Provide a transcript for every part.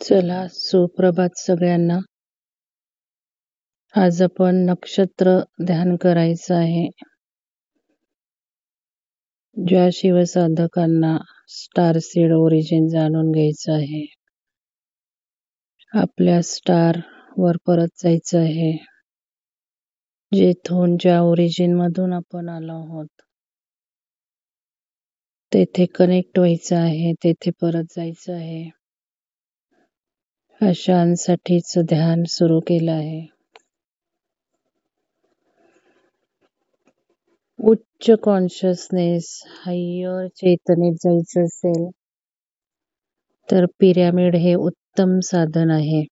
चला, सुप्रभात सगळ्यांना. आज आपण नक्षत्र ध्यान करायचं आहे. ज्या शिवसाधकांना स्टार सीड ओरिजिन जाणून घ्यायचं आहे, आपल्या स्टार वर परत जायचं आहे, जेथून ज्या ओरिजिन मधून आपण आलो आहोत तेथे कनेक्ट व्हायचं आहे, तेथे परत जायचं आहे. अशांसाठीच ध्यान सुरू केलं आहे. उच्च कॉन्शियसनेस, हायर चेतनेत जायचं असेल तर पिरॅमिड हे उत्तम साधन आहे.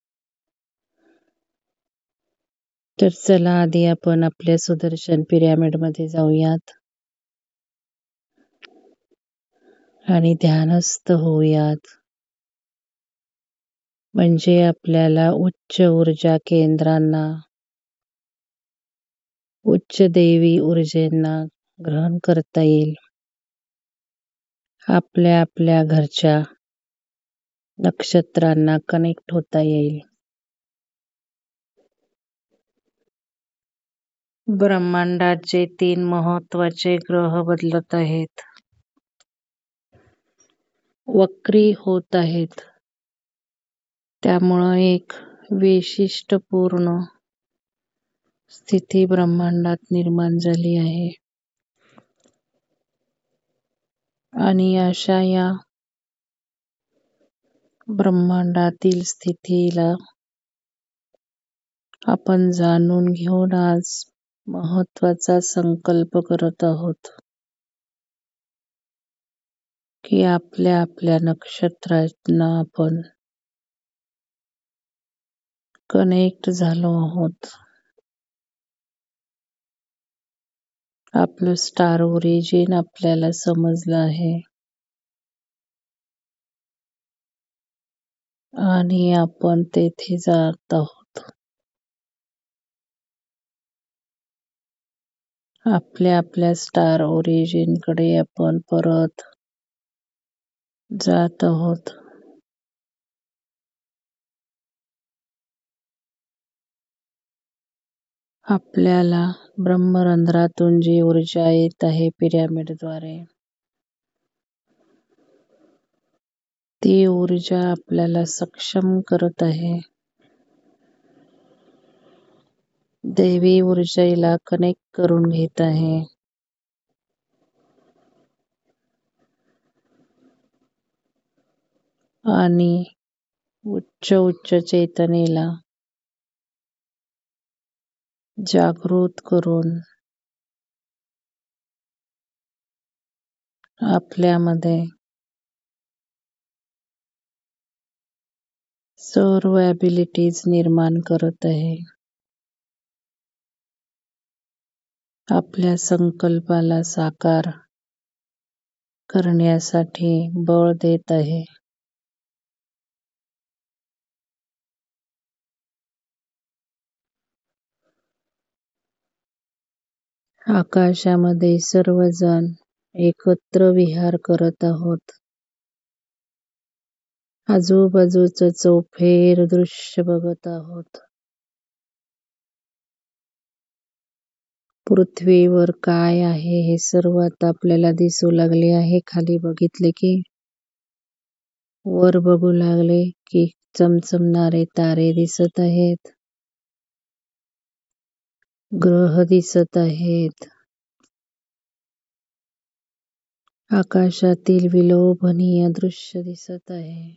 तर चला, आधी आपण आपल्या सुदर्शन पिरॅमिड मध्ये जाऊयात आणि ध्यानस्थ होऊयात. म्हणजे आपल्याला उच्च ऊर्जा केंद्रांना, उच्च दैवी ऊर्जेंना ग्रहण करता येईल. आपल्या आपल्या घरच्या नक्षत्रांना कनेक्ट होता येईल. ब्रह्मांडात जे 3 महत्वाचे ग्रह बदलत आहेत, वक्री होत आहेत, त्यामुळं एक वैशिष्ट्यपूर्ण स्थिती ब्रह्मांडात निर्माण झाली आहे. आणि अशा या ब्रह्मांडातील स्थितीला आपण जाणून घेऊन आज महत्वाचा संकल्प करत आहोत की आपल्या आपल्या नक्षत्रांना आपण कनेक्ट झालो आहोत. आपलं स्टार ओरिजिन आपल्याला समजलं आहे आणि आपण तेथे जात आहोत. आपल्या आपल्या स्टार ओरिजिन कडे आपण परत जात आहोत. आपल्याला ब्रह्मरंध्रातून जी ऊर्जा येत आहे पिरॅमिडद्वारे, ती ऊर्जा आपल्याला सक्षम करत आहे. दैवी ऊर्जेला कनेक्ट करून घेत आहे. आणि उच्च चेतनेला जागृत करून आपल्यामध्ये सर्व ॲबिलिटीज निर्माण करत आहे. आपल्या संकल्पाला साकार करण्यासाठी बळ देत आहे. आकाशामध्ये सर्वजण एकत्र विहार करत आहोत. आजूबाजूचं चौफेर दृश्य बघत आहोत. पृथ्वीवर काय आहे हे सर्व आता आपल्याला दिसू लागले आहे. खाली बघितले की, वर बघू लागले की चमचमणारे तारे दिसत आहेत, ग्रह दिसत आहेत. आकाशातील विलोभनीय दृश्य दिसत आहे.